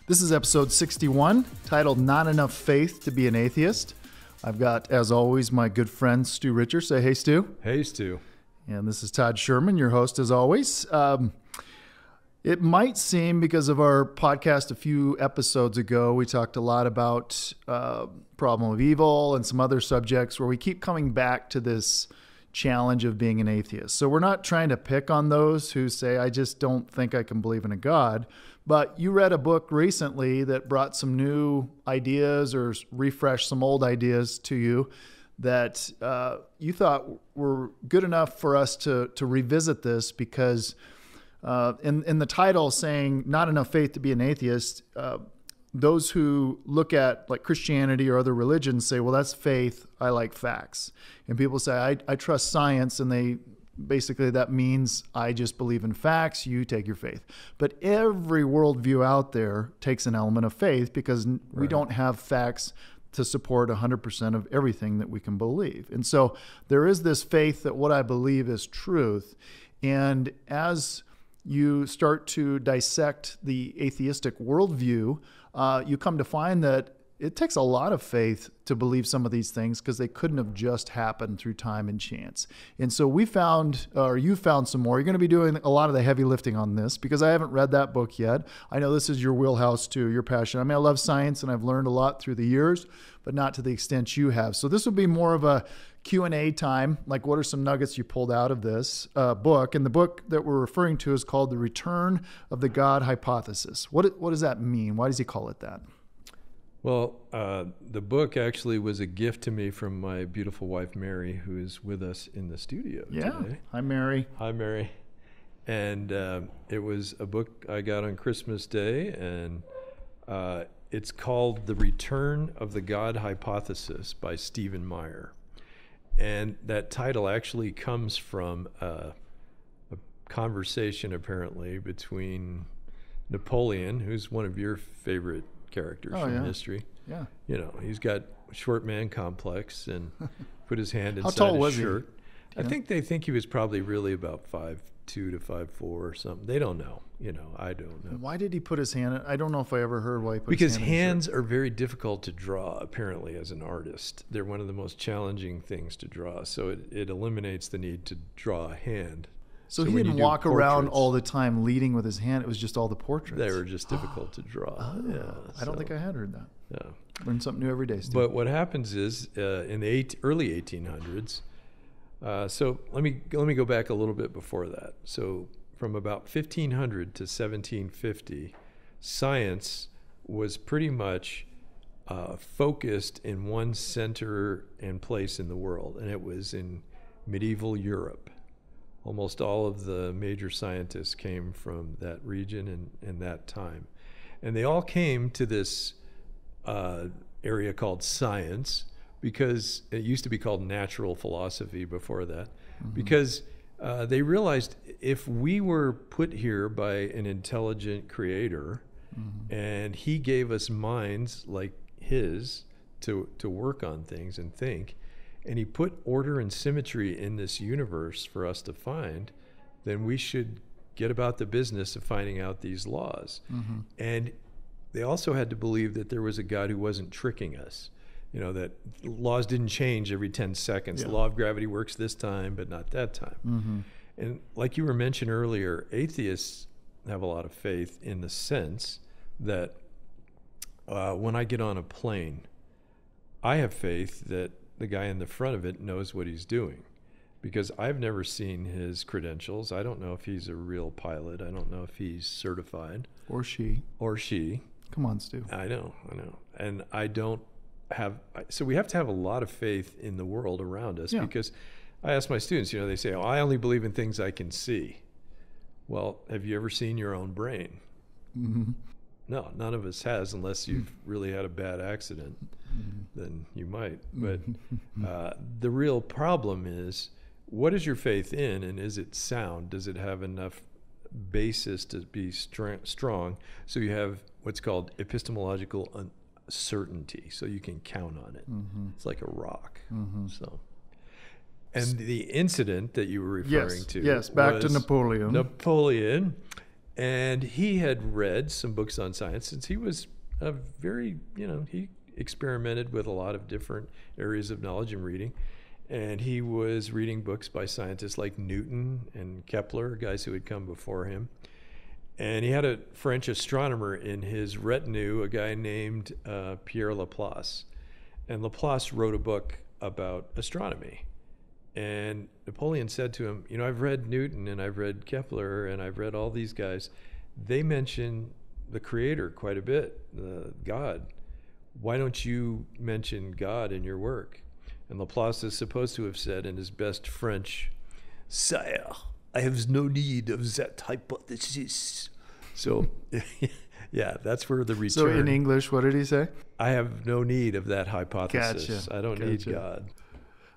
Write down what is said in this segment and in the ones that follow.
This is episode 61, titled Not Enough Faith to Be an Atheist. I've got, as always, my good friend Stu Richer. Say hey, Stu. Hey, Stu. And this is Todd Sherman, your host as always. It might seem, because of our podcast a few episodes ago, we talked a lot about problem of evil and some other subjects where we keep coming back to this challenge of being an atheist. So we're not trying to pick on those who say, I just don't think I can believe in a God. But you read a book recently that brought some new ideas or refreshed some old ideas to you that you thought were good enough for us to revisit this, because in the title saying not enough faith to be an atheist, those who look at like Christianity or other religions say, well, that's faith, I like facts. And people say, I trust science, and they basically that means I just believe in facts, you take your faith. But every worldview out there takes an element of faith, because we don't have facts to support 100% of everything that we can believe. And so there is this faith that what I believe is truth. And as you start to dissect the atheistic worldview, you come to find that it takes a lot of faith to believe some of these things, because they couldn't have just happened through time and chance. And so we found, or you found some more. You're going to be doing a lot of the heavy lifting on this, because I haven't read that book yet. I know this is your wheelhouse too, your passion. I mean, I love science and I've learned a lot through the years, but not to the extent you have. So this will be more of a Q&A time, like what are some nuggets you pulled out of this book? And the book that we're referring to is called The Return of the God Hypothesis. What does that mean? Why does he call it that? Well, the book actually was a gift to me from my beautiful wife, Mary, who is with us in the studio today. Hi, Mary. Hi, Mary. And it was a book I got on Christmas Day, and it's called The Return of the God Hypothesis by Stephen Meyer. And that title actually comes from a conversation, apparently, between Napoleon, who's one of your favorite characters from history. Yeah. You know, he's got short man complex and put his hand inside How tall his was shirt. He? I think they think he was probably really about 5'2" to 5'4" or something. They don't know. You know, I don't know. Why did he put his hand? I don't know if I ever heard why he put because his hand in his hands are very difficult to draw, apparently, as an artist. They're one of the most challenging things to draw. So it eliminates the need to draw a hand. So he didn't walk around all the time leading with his hand. It was just all the portraits. They were just difficult to draw. I don't think I had heard that. Yeah. Learn something new every day, Steve. But what happens is in the early 1800s, so let me go back a little bit before that. So from about 1500 to 1750, science was pretty much focused in one center and place in the world, and it was in medieval Europe. Almost all of the major scientists came from that region and that time. And they all came to this area called science, because it used to be called natural philosophy before that, because they realized if we were put here by an intelligent creator, and he gave us minds like his to work on things and think, and he put order and symmetry in this universe for us to find, then we should get about the business of finding out these laws. And they also had to believe that there was a God who wasn't tricking us. You know, that laws didn't change every 10 seconds. The law of gravity works this time, but not that time. And like you were mentioned earlier, atheists have a lot of faith in the sense that when I get on a plane, I have faith that the guy in the front of it knows what he's doing, because I've never seen his credentials. I don't know if he's a real pilot. I don't know if he's certified. Or she. Come on, Stu. I know. And I don't have, so we have to have a lot of faith in the world around us, because I ask my students, you know, they say, oh, I only believe in things I can see. Well, have you ever seen your own brain? No, none of us has, unless you've really had a bad accident. Then you might. But the real problem is, what is your faith in, and is it sound? Does it have enough basis to be strong, so you have what's called epistemological certainty, so you can count on it? It's like a rock. So, and the incident that you were referring to, back to Napoleon. And he had read some books on science since he was a very, he experimented with a lot of different areas of knowledge and reading. And he was reading books by scientists like Newton and Kepler, guys who had come before him. And he had a French astronomer in his retinue, a guy named Pierre Laplace. And Laplace wrote a book about astronomy. And Napoleon said to him, I've read Newton and I've read Kepler and I've read all these guys. They mention the creator quite a bit, God. Why don't you mention God in your work? And Laplace is supposed to have said in his best French, "Sire, I have no need of that hypothesis." So, yeah, that's where the return. So in English, what did he say? I have no need of that hypothesis. Gotcha. I don't need God.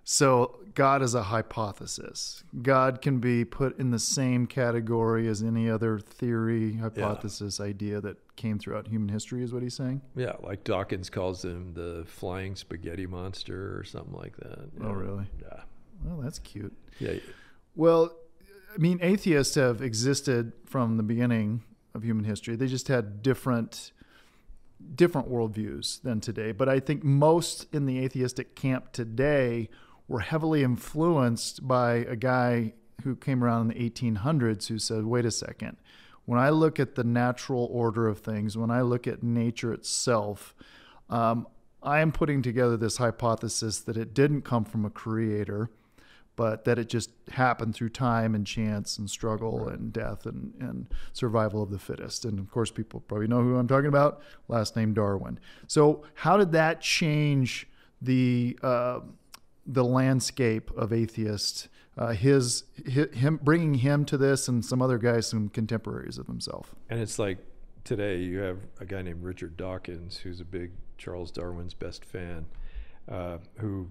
So God is a hypothesis. God can be put in the same category as any other theory, hypothesis, idea that came throughout human history, is what he's saying? Yeah, like Dawkins calls him the flying spaghetti monster or something like that. Oh, really? Yeah. Well, that's cute. Yeah. Well, I mean, atheists have existed from the beginning of human history. They just had different worldviews than today. But I think most in the atheistic camp today were heavily influenced by a guy who came around in the 1800s who said, wait a second, when I look at the natural order of things, when I look at nature itself, I am putting together this hypothesis that it didn't come from a creator, but that it just happened through time and chance and struggle and death and survival of the fittest. And of course, people probably know who I'm talking about, last name Darwin. So how did that change the landscape of atheists, him bringing him to this and some other guys, some contemporaries of himself? And it's like today you have a guy named Richard Dawkins, who's a big Charles Darwin's best fan, who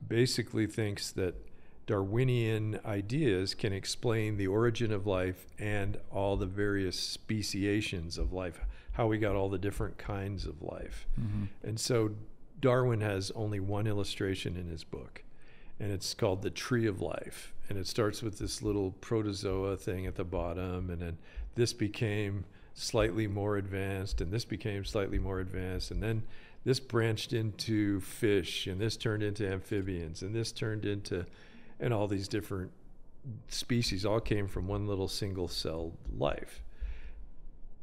basically thinks that Darwinian ideas can explain the origin of life and all the various speciations of life, how we got all the different kinds of life. Mm-hmm. And so Darwin has only one illustration in his book, and it's called the Tree of Life. And it starts with this little protozoa thing at the bottom, and then this became slightly more advanced, and this became slightly more advanced, and then this branched into fish, and this turned into amphibians, and this turned into, and all these different species all came from one little single-celled life.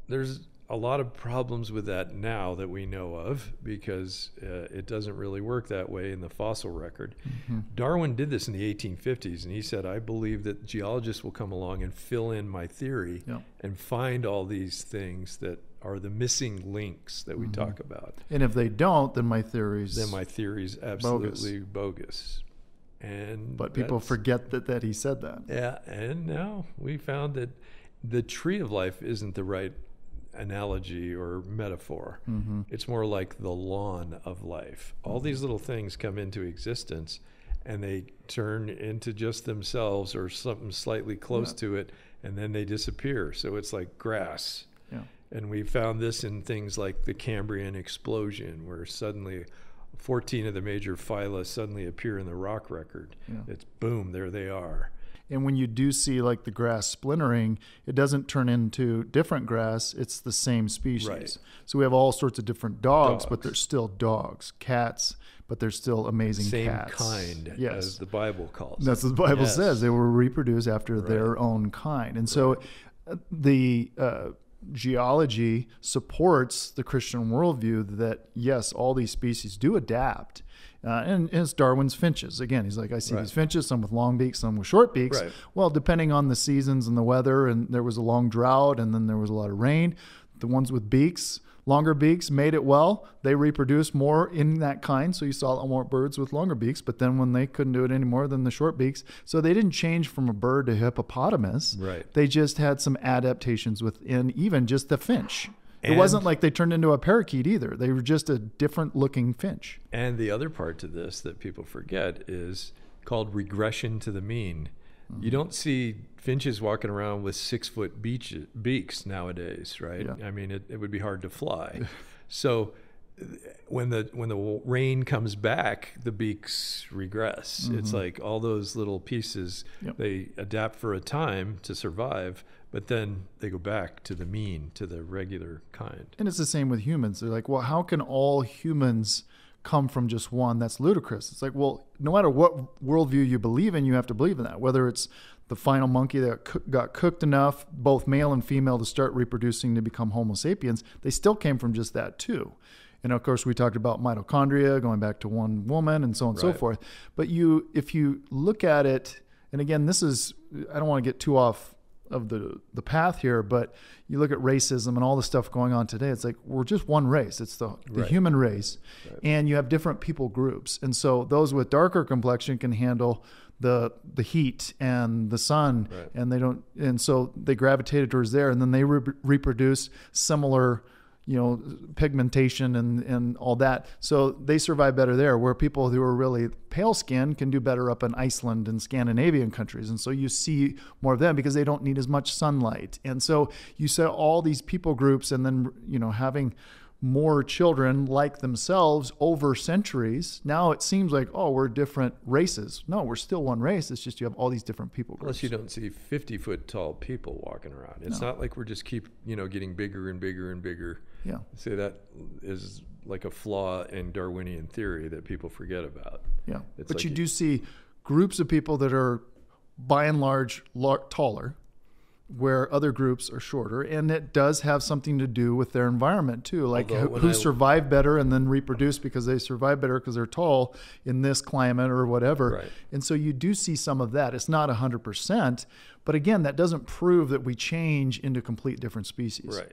There's a lot of problems with that now that we know of, because it doesn't really work that way in the fossil record. Mm-hmm. Darwin did this in the 1850s, and he said, I believe that geologists will come along and fill in my theory and find all these things that are the missing links that we talk about. And if they don't, then my theory's absolutely bogus. But people forget that he said that. Yeah, and now we found that the tree of life isn't the right analogy or metaphor. Mm-hmm. It's more like the lawn of life. All these little things come into existence and they turn into just themselves or something slightly close to it, and then they disappear. So it's like grass. Yeah. And we found this in things like the Cambrian explosion, where suddenly 14 of the major phyla suddenly appear in the rock record. Yeah. It's boom, there they are. And when you do see like the grass splintering, it doesn't turn into different grass. It's the same species. Right. So we have all sorts of different dogs, but they're still dogs. Cats, but they're still amazing cats. Same kind, as the Bible calls. That's what the Bible says. They will reproduce after their own kind. And so the geology supports the Christian worldview that, yes, all these species do adapt. And it's Darwin's finches. Again, he's like, I see these finches, some with long beaks, some with short beaks. Right. Well, depending on the seasons and the weather, and there was a long drought, and then there was a lot of rain. The ones with beaks, longer beaks, made it well. They reproduced more in that kind, so you saw a lot more birds with longer beaks. But then when they couldn't do it anymore, then the short beaks. So they didn't change from a bird to hippopotamus. Right. They just had some adaptations within even just the finch. It wasn't like they turned into a parakeet either. They were just a different looking finch. And the other part to this that people forget is called regression to the mean. Mm-hmm. You don't see finches walking around with 6-foot beaks nowadays, right? Yeah. I mean, it would be hard to fly. So when the rain comes back, the beaks regress. Mm-hmm. It's like all those little pieces, they adapt for a time to survive, But then they go back to the mean, to the regular kind. And it's the same with humans. They're like, well, how can all humans come from just one? That's ludicrous. It's like, well, no matter what worldview you believe in, you have to believe in that. Whether it's the final monkey that got cooked enough, both male and female, to start reproducing to become Homo sapiens, they still came from just that too. And of course, we talked about mitochondria going back to one woman and so on and so forth. But if you look at it, and again, I don't want to get too off of the path here, but you look at racism and all the stuff going on today, it's like, we're just one race. It's the human race. And you have different people groups. And so those with darker complexion can handle the heat and the sun, and so they gravitated towards there, and then they reproduce similar, pigmentation and all that. So they survive better there, where people who are really pale skinned can do better up in Iceland and Scandinavian countries. And so you see more of them because they don't need as much sunlight. And so you set all these people groups, and then, having more children like themselves over centuries. Now it seems like, oh, we're different races. No, we're still one race. It's just you have all these different people groups. Unless you don't see 50-foot tall people walking around. It's not like we're just getting bigger and bigger and bigger. Yeah. So that is like a flaw in Darwinian theory that people forget about. Yeah. But you do see groups of people that are by and large taller, where other groups are shorter, and it does have something to do with their environment too, like who survive better and then reproduce because they survive better because they're tall in this climate or whatever. Right. And so you do see some of that. It's not 100%, but again, that doesn't prove that we change into complete different species. Right.